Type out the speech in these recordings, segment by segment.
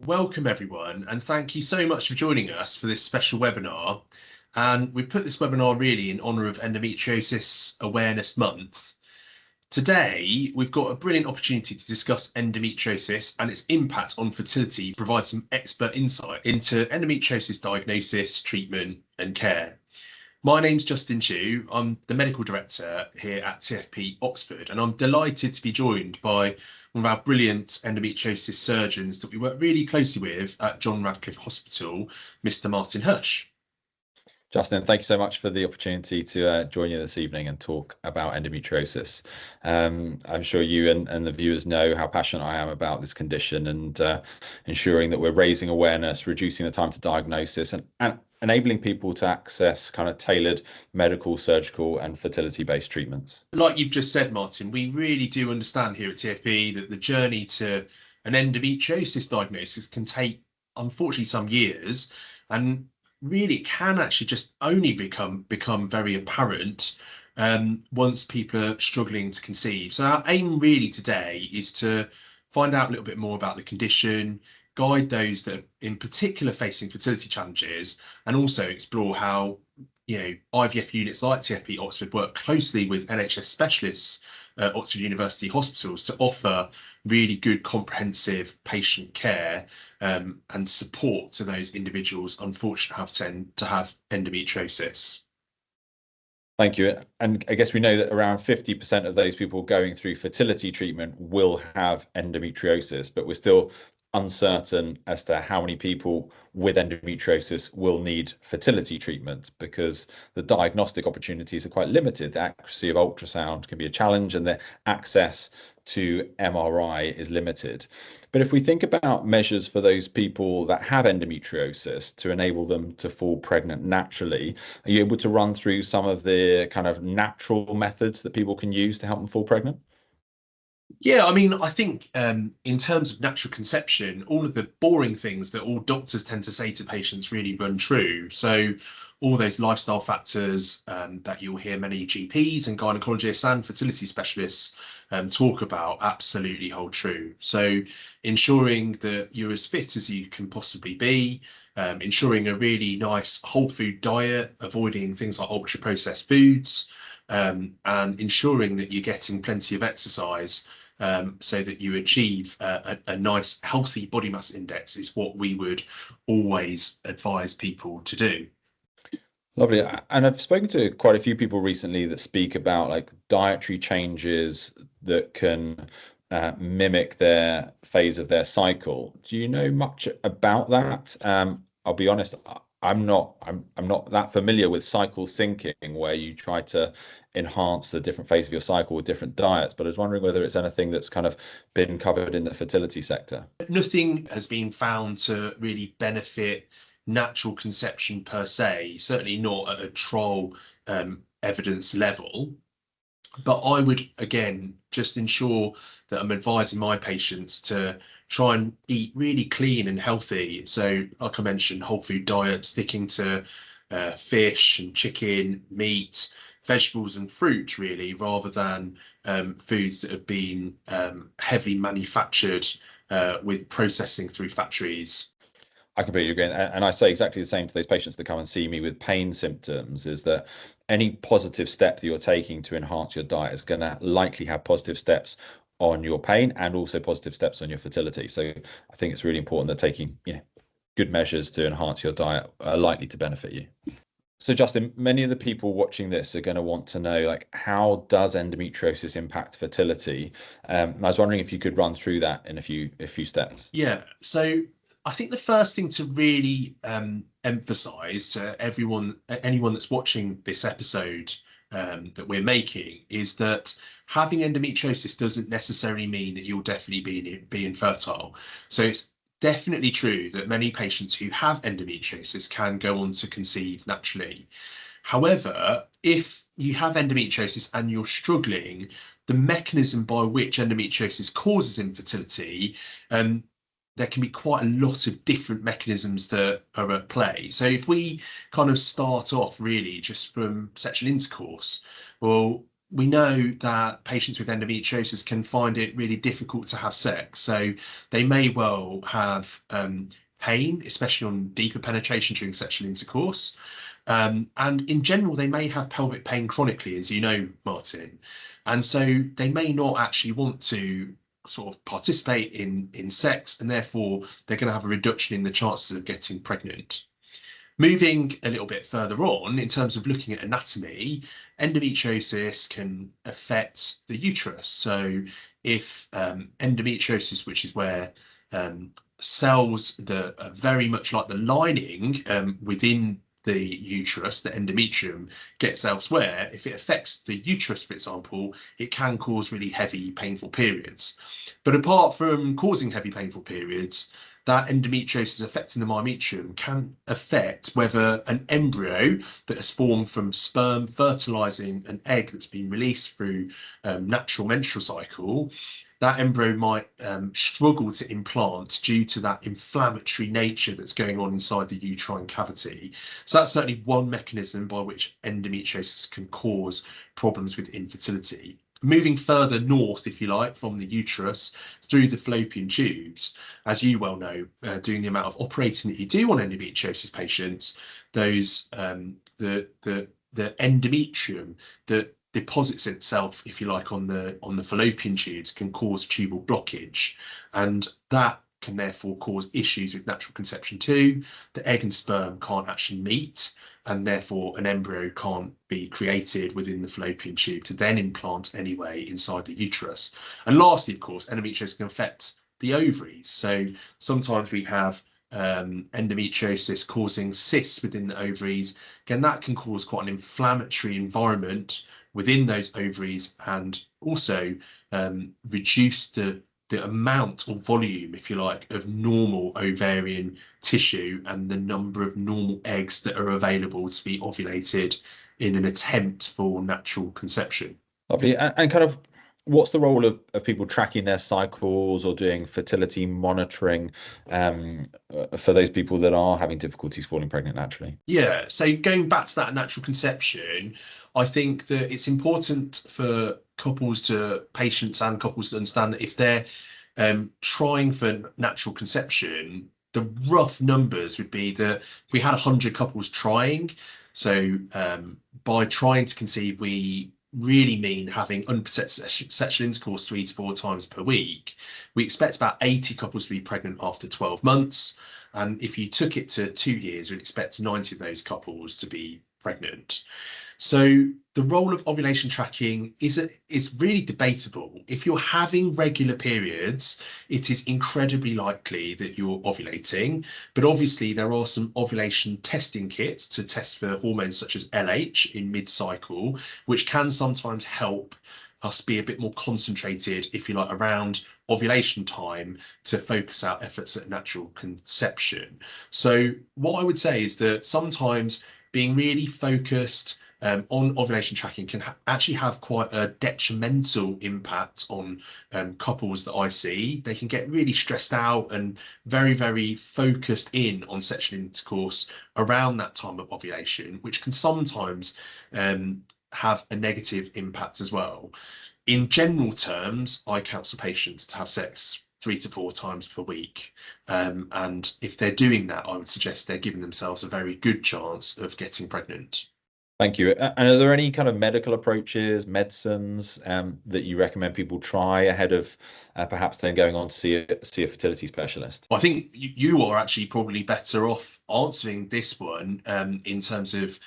Welcome everyone, and thank you so much for joining us for this special webinar. And we've put this webinar really in honour of Endometriosis Awareness Month. Today, we've got a brilliant opportunity to discuss endometriosis and its impact on fertility, provide some expert insight into endometriosis diagnosis, treatment and care. My name's Justin Chu. I'm the medical director here at TFP Oxford, and I'm delighted to be joined by one of our brilliant endometriosis surgeons that we work really closely with at John Radcliffe Hospital, Mr Martin Hirsch. Justin, thank you so much for the opportunity to join you this evening and talk about endometriosis. I'm sure you and the viewers know how passionate I am about this condition and ensuring that we're raising awareness, reducing the time to diagnosis and enabling people to access kind of tailored medical, surgical and fertility-based treatments. Like you've just said, Martin, we really do understand here at TFP that the journey to an endometriosis diagnosis can take, unfortunately, some years, and really it can actually just only become very apparent once people are struggling to conceive. So our aim really today is to find out a little bit more about the condition, guide those that are in particular facing fertility challenges, and also explore how IVF units like TFP Oxford work closely with NHS specialists at Oxford University hospitals to offer really good comprehensive patient care and support to those individuals unfortunately tend to have endometriosis. Thank you. And I guess we know that around 50% of those people going through fertility treatment will have endometriosis, but we're still uncertain as to how many people with endometriosis will need fertility treatment because the diagnostic opportunities are quite limited. The accuracy of ultrasound can be a challenge and the access to MRI is limited. But if we think about measures for those people that have endometriosis to enable them to fall pregnant naturally, are you able to run through some of the kind of natural methods that people can use to help them fall pregnant? Yeah, I mean, I think in terms of natural conception, all of the boring things that all doctors tend to say to patients really run true. So all those lifestyle factors that you'll hear many GPs and gynecologists and fertility specialists talk about absolutely hold true. So ensuring that you're as fit as you can possibly be, ensuring a really nice whole food diet, avoiding things like ultra processed foods, and ensuring that you're getting plenty of exercise so that you achieve a nice healthy body mass index is what we would always advise people to do. Lovely. And I've spoken to quite a few people recently that speak about like dietary changes that can mimic their phase of their cycle. Do you know much about that? I'll be honest, I'm not that familiar with cycle syncing, where you try to enhance the different phase of your cycle with different diets, but I was wondering whether it's anything that's kind of been covered in the fertility sector. Nothing has been found to really benefit natural conception per se, certainly not at a trial evidence level. But I would, again, just ensure that I'm advising my patients to try and eat really clean and healthy. So, like I mentioned, whole food diet, sticking to fish and chicken, meat, vegetables and fruit, really, rather than foods that have been heavily manufactured with processing through factories. I completely agree. And I say exactly the same to those patients that come and see me with pain symptoms, is that any positive step that you're taking to enhance your diet is going to likely have positive steps on your pain and also positive steps on your fertility. So I think it's really important that taking good measures to enhance your diet are likely to benefit you. So Justin, many of the people watching this are going to want to know, like, how does endometriosis impact fertility? I was wondering if you could run through that in a few steps. Yeah, so I think the first thing to really emphasize to anyone that's watching this episode that we're making, is that having endometriosis doesn't necessarily mean that you'll definitely be infertile. So it's definitely true that many patients who have endometriosis can go on to conceive naturally. However, if you have endometriosis and you're struggling, the mechanism by which endometriosis causes infertility, there can be quite a lot of different mechanisms that are at play. So if we kind of start off really just from sexual intercourse, well, we know that patients with endometriosis can find it really difficult to have sex. So they may well have pain, especially on deeper penetration during sexual intercourse. And in general, they may have pelvic pain chronically, as you know, Martin. And so they may not actually want to sort of participate in sex, and therefore they're going to have a reduction in the chances of getting pregnant. Moving a little bit further on, in terms of looking at anatomy, endometriosis can affect the uterus. So if endometriosis, which is where cells that are very much like the lining within the uterus, the endometrium, gets elsewhere, if it affects the uterus, for example, it can cause really heavy, painful periods. But apart from causing heavy, painful periods, that endometriosis affecting the myometrium can affect whether an embryo that has formed from sperm fertilizing an egg that's been released through natural menstrual cycle, that embryo might struggle to implant due to that inflammatory nature that's going on inside the uterine cavity. So that's certainly one mechanism by which endometriosis can cause problems with infertility. Moving further north, if you like, from the uterus through the fallopian tubes, as you well know, doing the amount of operating that you do on endometriosis patients, those the endometrium that deposits itself, if you like, on the fallopian tubes can cause tubal blockage, and that can therefore cause issues with natural conception too. The egg and sperm can't actually meet, and therefore an embryo can't be created within the fallopian tube to then implant anyway inside the uterus. And lastly, of course, endometriosis can affect the ovaries. So sometimes we have endometriosis causing cysts within the ovaries. Again, that can cause quite an inflammatory environment within those ovaries, and also reduce the amount or volume, if you like, of normal ovarian tissue and the number of normal eggs that are available to be ovulated in an attempt for natural conception. Lovely. And kind of what's the role of people tracking their cycles or doing fertility monitoring for those people that are having difficulties falling pregnant naturally? Yeah, so going back to that natural conception, I think that it's important for patients and couples to understand that if they're trying for natural conception, the rough numbers would be that if we had 100 couples trying, so by trying to conceive, we really mean having unprotected sexual intercourse 3 to 4 times per week. We expect about 80 couples to be pregnant after 12 months. And if you took it to 2 years, we'd expect 90 of those couples to be pregnant. So the role of ovulation tracking is really debatable. If you're having regular periods, it is incredibly likely that you're ovulating. But obviously, there are some ovulation testing kits to test for hormones such as LH in mid-cycle, which can sometimes help us be a bit more concentrated, if you like, around ovulation time to focus our efforts at natural conception. So what I would say is that sometimes being really focused on ovulation tracking can actually have quite a detrimental impact on couples that I see. They can get really stressed out and very, very focused in on sexual intercourse around that time of ovulation, which can sometimes have a negative impact as well. In general terms, I counsel patients to have sex 3 to 4 times per week. And if they're doing that, I would suggest they're giving themselves a very good chance of getting pregnant. Thank you. And are there any kind of medical approaches, medicines that you recommend people try ahead of perhaps then going on to see a fertility specialist? Well, I think you are actually probably better off answering this one in terms of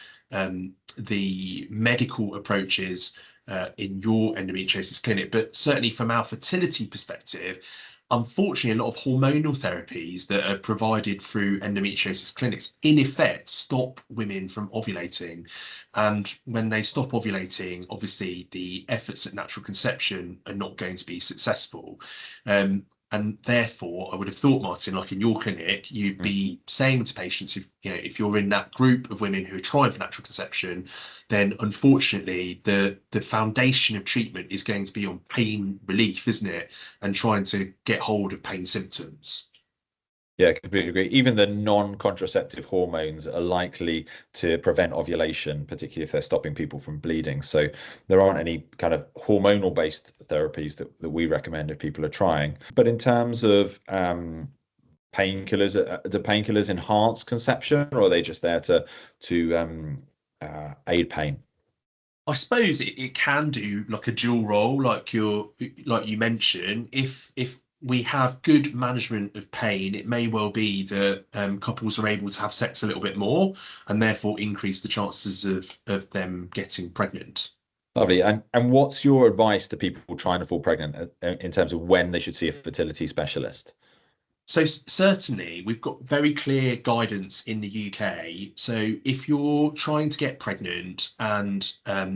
the medical approaches in your endometriosis clinic, but certainly from our fertility perspective, unfortunately, a lot of hormonal therapies that are provided through endometriosis clinics, in effect, stop women from ovulating. And when they stop ovulating, obviously the efforts at natural conception are not going to be successful. And therefore, I would have thought, Martin, like in your clinic, you'd be saying to patients, if you're in that group of women who are trying for natural conception, then unfortunately the foundation of treatment is going to be on pain relief, isn't it? And trying to get hold of pain symptoms. Yeah, I completely agree. Even the non-contraceptive hormones are likely to prevent ovulation, particularly if they're stopping people from bleeding. So there aren't any kind of hormonal-based therapies that we recommend if people are trying. But in terms of painkillers, do painkillers enhance conception, or are they just there to aid pain? I suppose it can do like a dual role, like you mentioned. If we have good management of pain, it may well be that couples are able to have sex a little bit more and therefore increase the chances of them getting pregnant. Lovely. And what's your advice to people trying to fall pregnant in terms of when they should see a fertility specialist? So certainly, we've got very clear guidance in the UK. So if you're trying to get pregnant and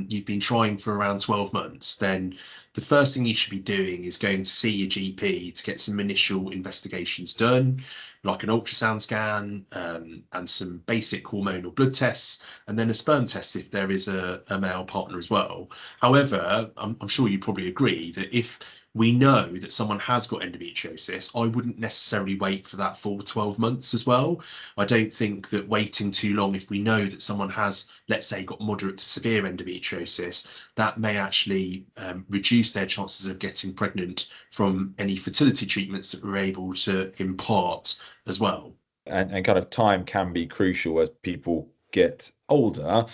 you've been trying for around 12 months, then the first thing you should be doing is going to see your GP to get some initial investigations done, like an ultrasound scan and some basic hormonal blood tests, and then a sperm test if there is a male partner as well. However, I'm sure you probably agree that if we know that someone has got endometriosis, I wouldn't necessarily wait for that full 12 months as well. I don't think that waiting too long, if we know that someone has, let's say, got moderate to severe endometriosis, that may actually reduce their chances of getting pregnant from any fertility treatments that we're able to impart as well. And kind of time can be crucial as people get older.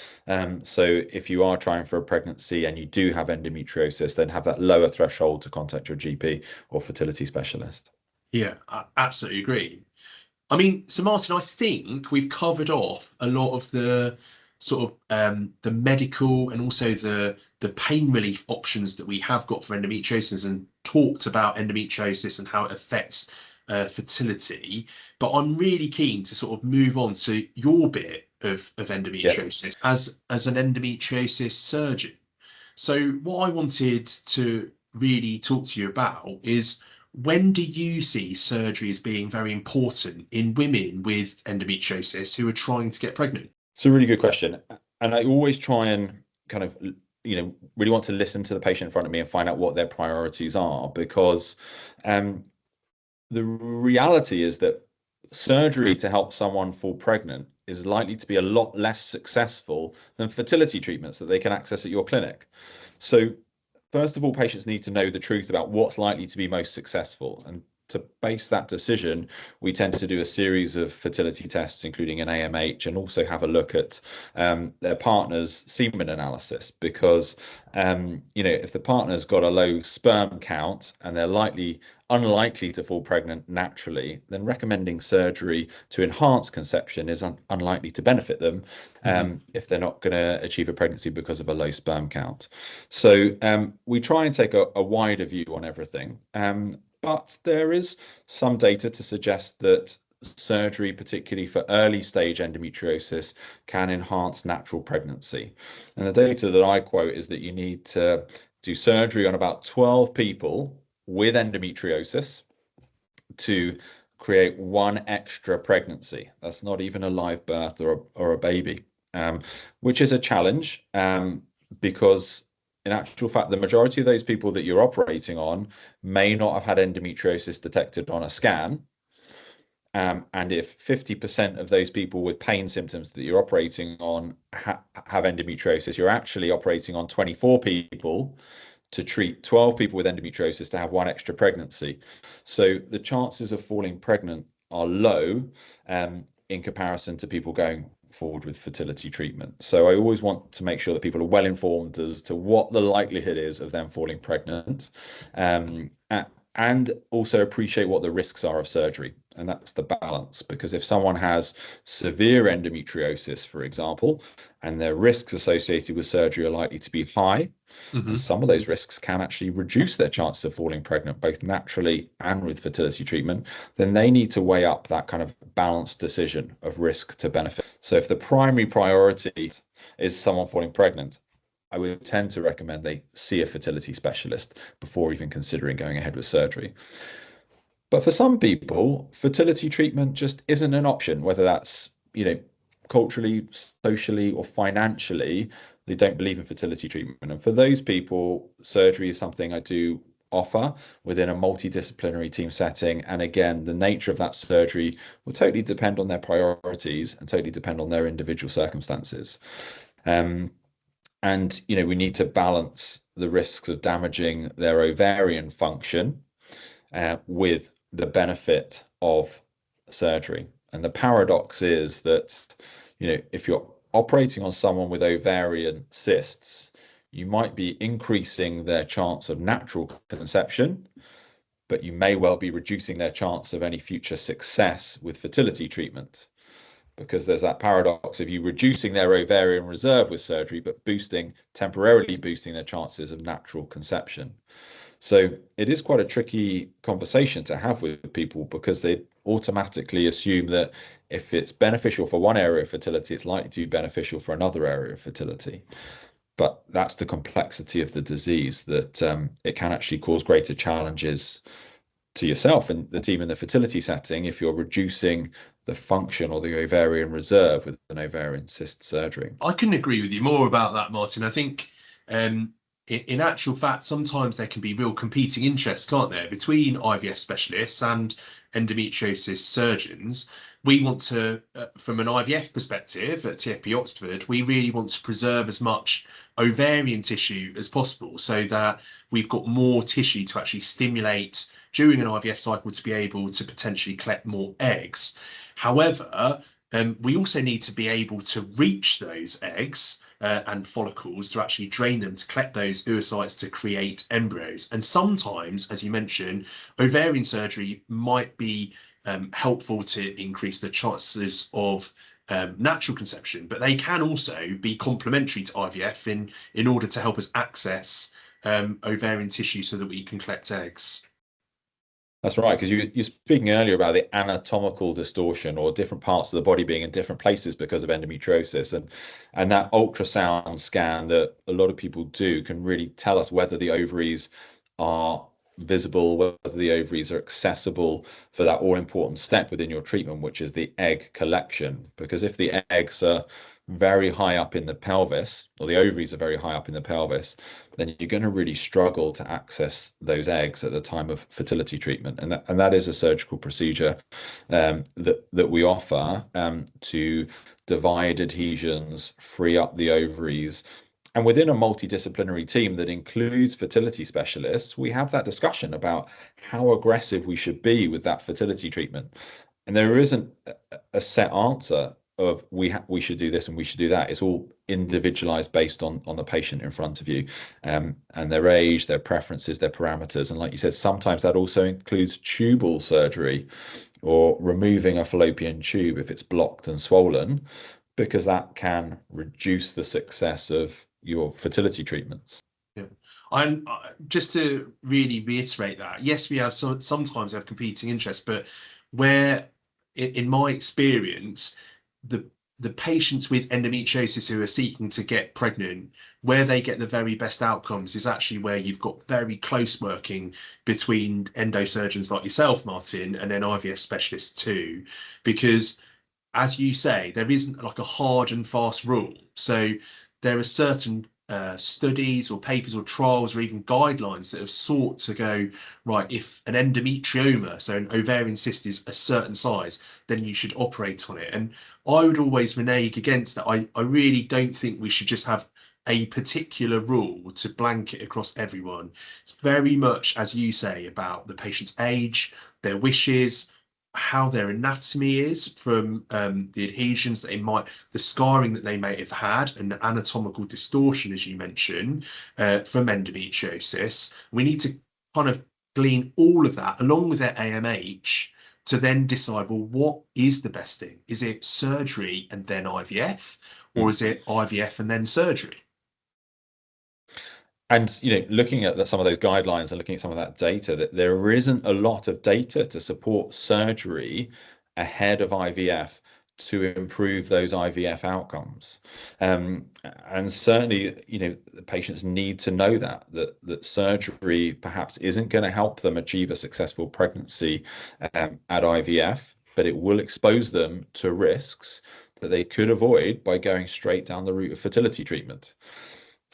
So if you are trying for a pregnancy and you do have endometriosis, then have that lower threshold to contact your GP or fertility specialist. Yeah, I absolutely agree. I mean, so Martin, I think we've covered off a lot of the sort of the medical and also the pain relief options that we have got for endometriosis and talked about endometriosis and how it affects fertility. But I'm really keen to sort of move on to your bit of Yeah. endometriosis as an endometriosis surgeon. So what I wanted to really talk to you about is when do you see surgery as being very important in women with endometriosis who are trying to get pregnant? It's a really good question. And I always try and kind of, really want to listen to the patient in front of me and find out what their priorities are, because the reality is that surgery to help someone fall pregnant is likely to be a lot less successful than fertility treatments that they can access at your clinic. So, first of all, patients need to know the truth about what's likely to be most successful. And to base that decision, we tend to do a series of fertility tests, including an AMH, and also have a look at their partner's semen analysis. Because, if the partner's got a low sperm count and they're unlikely to fall pregnant naturally, then recommending surgery to enhance conception is unlikely to benefit them if they're not going to achieve a pregnancy because of a low sperm count. So we try and take a wider view on everything. But there is some data to suggest that surgery, particularly for early stage endometriosis, can enhance natural pregnancy. And the data that I quote is that you need to do surgery on about 12 people with endometriosis to create one extra pregnancy. That's not even a live birth or a baby, which is a challenge because in actual fact, the majority of those people that you're operating on may not have had endometriosis detected on a scan. And if 50% of those people with pain symptoms that you're operating on have endometriosis, you're actually operating on 24 people to treat 12 people with endometriosis to have one extra pregnancy. So the chances of falling pregnant are low in comparison to people going forward with fertility treatment. So I always want to make sure that people are well informed as to what the likelihood is of them falling pregnant, and also appreciate what the risks are of surgery. And that's the balance, because if someone has severe endometriosis, for example, and their risks associated with surgery are likely to be high, and Mm-hmm. some of those risks can actually reduce their chances of falling pregnant, both naturally and with fertility treatment, then they need to weigh up that kind of balanced decision of risk to benefit. So if the primary priority is someone falling pregnant, I would tend to recommend they see a fertility specialist before even considering going ahead with surgery. But for some people, fertility treatment just isn't an option, whether that's, culturally, socially, or financially, they don't believe in fertility treatment. And for those people, surgery is something I do offer within a multidisciplinary team setting. And again, the nature of that surgery will totally depend on their priorities and totally depend on their individual circumstances. And, we need to balance the risks of damaging their ovarian function with the benefit of surgery. And the paradox is that, if you're operating on someone with ovarian cysts, you might be increasing their chance of natural conception, but you may well be reducing their chance of any future success with fertility treatment, because there's that paradox of you reducing their ovarian reserve with surgery, but temporarily boosting their chances of natural conception. So it is quite a tricky conversation to have with people, because they automatically assume that if it's beneficial for one area of fertility, it's likely to be beneficial for another area of fertility. But that's the complexity of the disease, that it can actually cause greater challenges to yourself and the team in the fertility setting if you're reducing the function or the ovarian reserve with an ovarian cyst surgery. I couldn't agree with you more about that, Martin. I think in actual fact, sometimes there can be real competing interests, can't there, between IVF specialists and endometriosis surgeons. We want to, from an IVF perspective at TFP Oxford, we really want to preserve as much ovarian tissue as possible, so that we've got more tissue to actually stimulate during an IVF cycle to be able to potentially collect more eggs. However, we also need to be able to reach those eggs and follicles to actually drain them, to collect those oocytes to create embryos. And sometimes, as you mentioned, ovarian surgery might be helpful to increase the chances of natural conception, but they can also be complementary to IVF in order to help us access ovarian tissue so that we can collect eggs. That's right, because you're speaking earlier about the anatomical distortion, or different parts of the body being in different places because of endometriosis, and that ultrasound scan that a lot of people do can really tell us whether the ovaries are visible, whether the ovaries are accessible for that all-important step within your treatment, which is the egg collection. Because if the eggs are very high up in the pelvis, or the ovaries are very high up in the pelvis, then you're going to really struggle to access those eggs at the time of fertility treatment. And that is a surgical procedure that we offer to divide adhesions, free up the ovaries. And within a multidisciplinary team that includes fertility specialists, we have that discussion about how aggressive we should be with that fertility treatment. And there isn't a set answer of we should do this and we should do that. It's all individualized based on the patient in front of you, and their age, their preferences, their parameters. And like you said, sometimes that also includes tubal surgery, or removing a fallopian tube if it's blocked and swollen, because that can reduce the success of your fertility treatments. Yeah. I'm just to really reiterate that, yes, we have sometimes have competing interests, but where in my experience, the patients with endometriosis who are seeking to get pregnant, where they get the very best outcomes is actually where you've got very close working between endosurgeons like yourself, Martin, and then IVF specialists too, because as you say, there isn't like a hard and fast rule. So there are certain studies or papers or trials or even guidelines that have sought to go, right, if an endometrioma, so an ovarian cyst, is a certain size, then you should operate on it. And I would always renege against that. I really don't think we should just have a particular rule to blanket across everyone. It's very much, as you say, about the patient's age, their wishes, how their anatomy is from the adhesions that the scarring that they may have had, and the anatomical distortion, as you mentioned, from endometriosis. We need to kind of glean all of that along with their AMH to then decide, well, what is the best thing? Is it surgery and then IVF, or is it IVF and then surgery? And looking at some of those guidelines and looking at some of that data, that there isn't a lot of data to support surgery ahead of IVF to improve those IVF outcomes. And certainly, the patients need to know that surgery perhaps isn't going to help them achieve a successful pregnancy at IVF, but it will expose them to risks that they could avoid by going straight down the route of fertility treatment.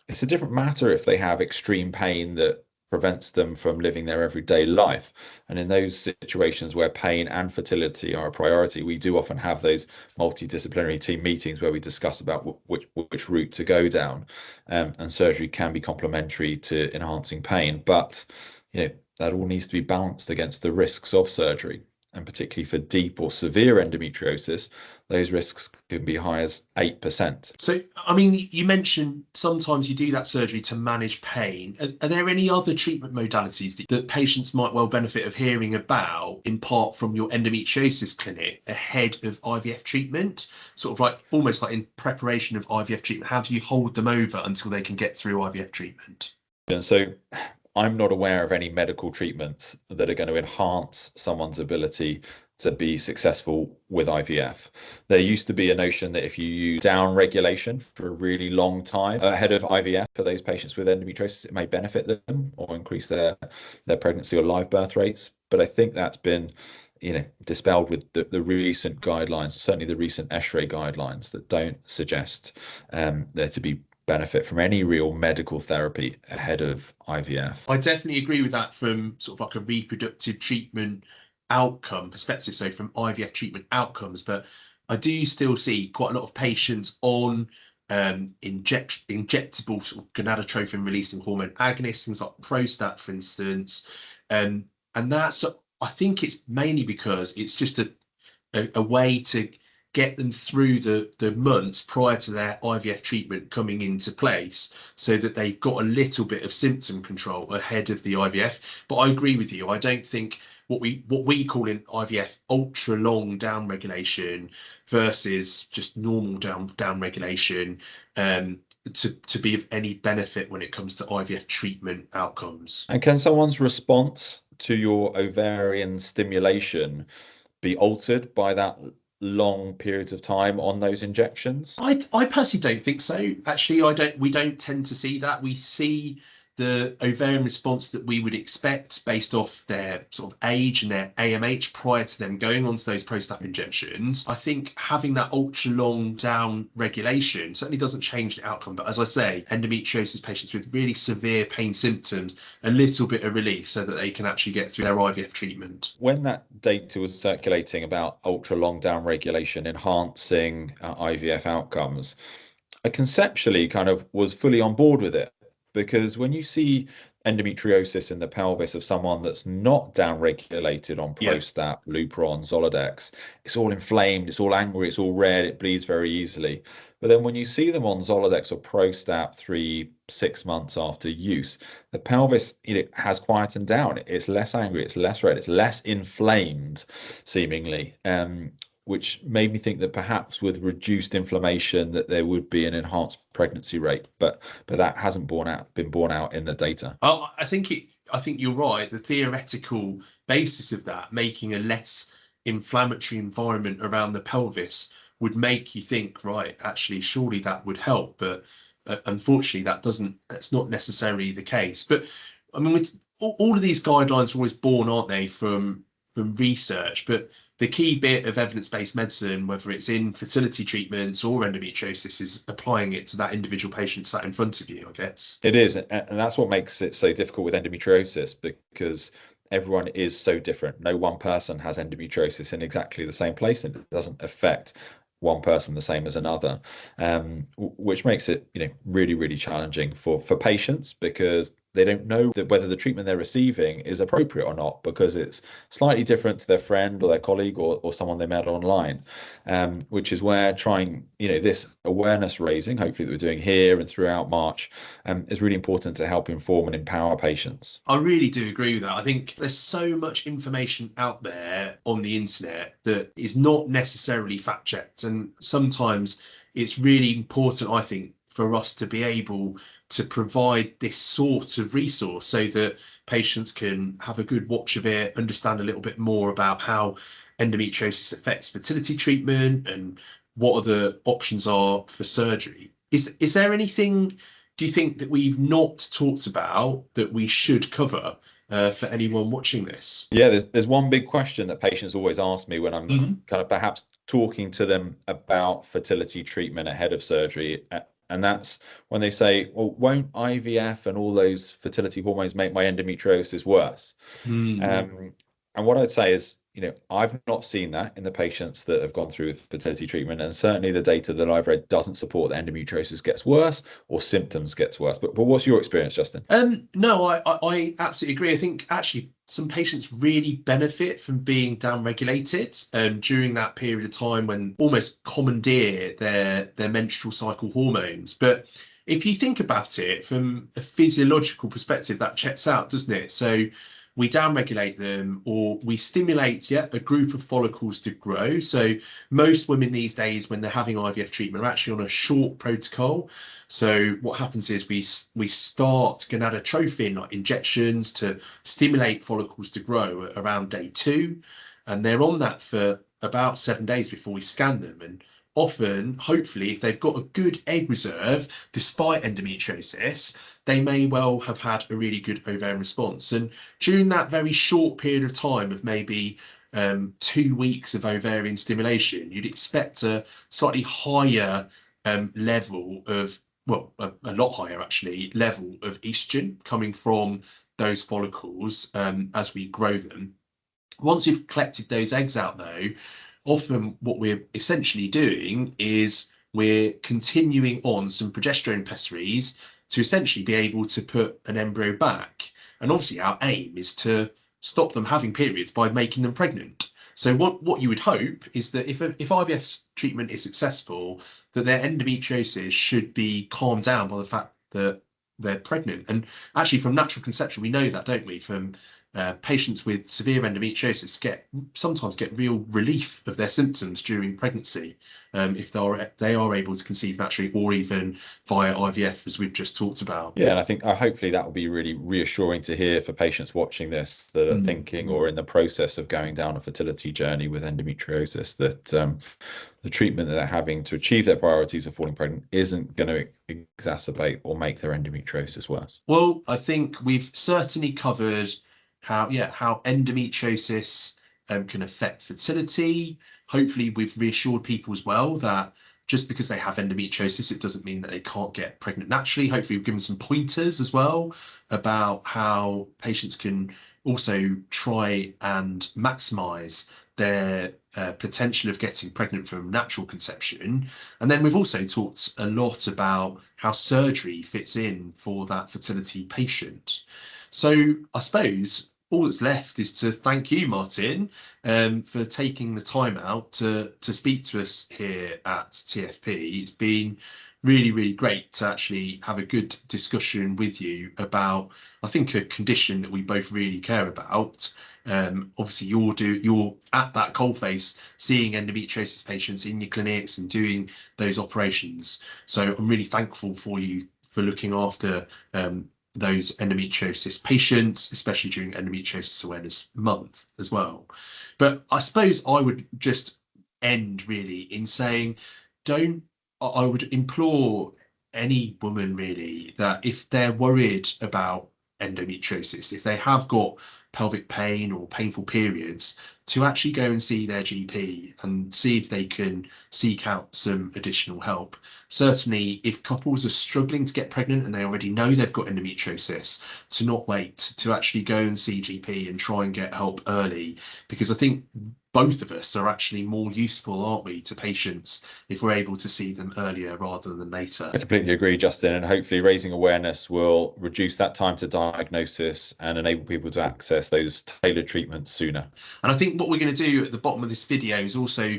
It's a different matter if they have extreme pain that prevents them from living their everyday life. And in those situations where pain and fertility are a priority, we do often have those multidisciplinary team meetings where we discuss about which route to go down. And surgery can be complementary to enhancing pain, but that all needs to be balanced against the risks of surgery. And particularly for deep or severe endometriosis, those risks can be high as 8%. So, I mean, you mentioned sometimes you do that surgery to manage pain. Are there any other treatment modalities that patients might well benefit of hearing about, in part from your endometriosis clinic, ahead of IVF treatment? Sort of like almost like in preparation of IVF treatment, how do you hold them over until they can get through IVF treatment? And so I'm not aware of any medical treatments that are going to enhance someone's ability to be successful with IVF. There used to be a notion that if you use downregulation for a really long time ahead of IVF for those patients with endometriosis, it may benefit them or increase their pregnancy or live birth rates. But I think that's been dispelled with the recent guidelines, certainly the recent ESHRE guidelines, that don't suggest there to be benefit from any real medical therapy ahead of IVF. I definitely agree with that from sort of like a reproductive treatment outcome perspective, so from IVF treatment outcomes. But I do still see quite a lot of patients on injectable sort of gonadotrophin releasing hormone agonists, things like Prostat, for instance. And that's, I think it's mainly because it's just a way to get them through the months prior to their IVF treatment coming into place, so that they've got a little bit of symptom control ahead of the IVF. But I agree with you. I don't think what we call in IVF ultra long down regulation versus just normal down regulation to be of any benefit when it comes to IVF treatment outcomes. And can someone's response to your ovarian stimulation be altered by that long periods of time on those injections? I personally don't think so. Actually, we don't tend to see that. We see the ovarian response that we would expect based off their sort of age and their AMH prior to them going onto those post-op injections. I think having that ultra long down regulation certainly doesn't change the outcome. But as I say, endometriosis patients with really severe pain symptoms, a little bit of relief so that they can actually get through their IVF treatment. When that data was circulating about ultra long down regulation enhancing IVF outcomes, I conceptually kind of was fully on board with it. Because when you see endometriosis in the pelvis of someone that's not downregulated on Prostat, Lupron, Zoladex, it's all inflamed, it's all angry, it's all red, it bleeds very easily. But then when you see them on Zoladex or Prostat 3-6 months after use, the pelvis has quietened down. It's less angry, it's less red, it's less inflamed, seemingly. Which made me think that perhaps with reduced inflammation that there would be an enhanced pregnancy rate, but that hasn't been borne out in the data. I think you're right. The theoretical basis of that, making a less inflammatory environment around the pelvis, would make you think, right, actually, surely that would help. But unfortunately, that's not necessarily the case. But I mean, with all of these guidelines are always born, aren't they, from research? But the key bit of evidence-based medicine, whether it's in fertility treatments or endometriosis, is applying it to that individual patient sat in front of you, I guess. It is, and that's what makes it so difficult with endometriosis, because everyone is so different. No one person has endometriosis in exactly the same place, and it doesn't affect one person the same as another, which makes it really, really challenging for patients, because they don't know that whether the treatment they're receiving is appropriate or not, because it's slightly different to their friend or their colleague or someone they met online, which is where trying this awareness raising, hopefully, that we're doing here and throughout March, is really important to help inform and empower patients. I really do agree with that. I think there's so much information out there on the internet that is not necessarily fact checked, and sometimes it's really important, I think, for us to be able to provide this sort of resource so that patients can have a good watch of it, understand a little bit more about how endometriosis affects fertility treatment and what other options are for surgery. Is there anything, do you think, that we've not talked about that we should cover for anyone watching this? Yeah, there's one big question that patients always ask me when I'm kind of perhaps talking to them about fertility treatment ahead of surgery, And that's when they say, well, won't IVF and all those fertility hormones make my endometriosis worse? And what I'd say is, I've not seen that in the patients that have gone through fertility treatment, and certainly the data that I've read doesn't support that endometriosis gets worse or symptoms gets worse. But what's your experience, Justin? No, I absolutely agree. I think actually some patients really benefit from being downregulated during that period of time when almost commandeer their menstrual cycle hormones. But if you think about it from a physiological perspective, that checks out, doesn't it? So we downregulate them, or we stimulate a group of follicles to grow. So most women these days, when they're having IVF treatment, are actually on a short protocol. So what happens is we start gonadotrophin, like injections, to stimulate follicles to grow around day 2, and they're on that for about 7 days before we scan them. And often, hopefully, if they've got a good egg reserve despite endometriosis, they may well have had a really good ovarian response. And during that very short period of time of maybe 2 weeks of ovarian stimulation, you'd expect a slightly higher level of, well, a lot higher actually, level of estrogen coming from those follicles as we grow them. Once you've collected those eggs out, though, often what we're essentially doing is we're continuing on some progesterone pessaries to essentially be able to put an embryo back. And obviously our aim is to stop them having periods by making them pregnant. So what you would hope is that if IVF treatment is successful, that their endometriosis should be calmed down by the fact that they're pregnant. And actually from natural conception, we know that, don't we? From patients with severe endometriosis sometimes get real relief of their symptoms during pregnancy if they are able to conceive naturally, or even via IVF, as we've just talked about. Yeah, and I think hopefully that will be really reassuring to hear for patients watching this that are thinking or in the process of going down a fertility journey with endometriosis, that the treatment that they're having to achieve their priorities of falling pregnant isn't going to exacerbate or make their endometriosis worse. Well, I think we've certainly covered how endometriosis can affect fertility. Hopefully we've reassured people as well that just because they have endometriosis, it doesn't mean that they can't get pregnant naturally. Hopefully we've given some pointers as well about how patients can also try and maximize their potential of getting pregnant from natural conception. And then we've also talked a lot about how surgery fits in for that fertility patient. So I suppose all that's left is to thank you, Martin, for taking the time out to speak to us here at TFP. It's been really, really great to actually have a good discussion with you about, I think, a condition that we both really care about. Obviously, you're at that coalface seeing endometriosis patients in your clinics and doing those operations. So I'm really thankful for you for looking after those endometriosis patients, especially during Endometriosis Awareness Month as well. But I suppose I would just end really in saying, I would implore any woman really that if they're worried about endometriosis, if they have got pelvic pain or painful periods, to actually go and see their GP and see if they can seek out some additional help. Certainly, if couples are struggling to get pregnant and they already know they've got endometriosis, to not wait, to actually go and see GP and try and get help early, because I think both of us are actually more useful, aren't we, to patients if we're able to see them earlier rather than later. I completely agree, Justin, and hopefully raising awareness will reduce that time to diagnosis and enable people to access those tailored treatments sooner. And I think what we're going to do at the bottom of this video is also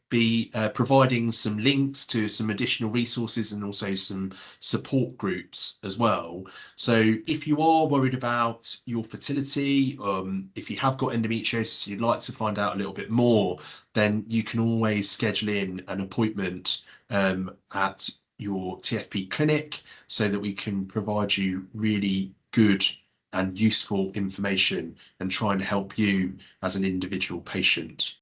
be providing some links to some additional resources and also some support groups as well. So if you are worried about your fertility, if you have got endometriosis, you'd like to find out a little bit more, then you can always schedule in an appointment at your TFP clinic so that we can provide you really good and useful information and try and help you as an individual patient.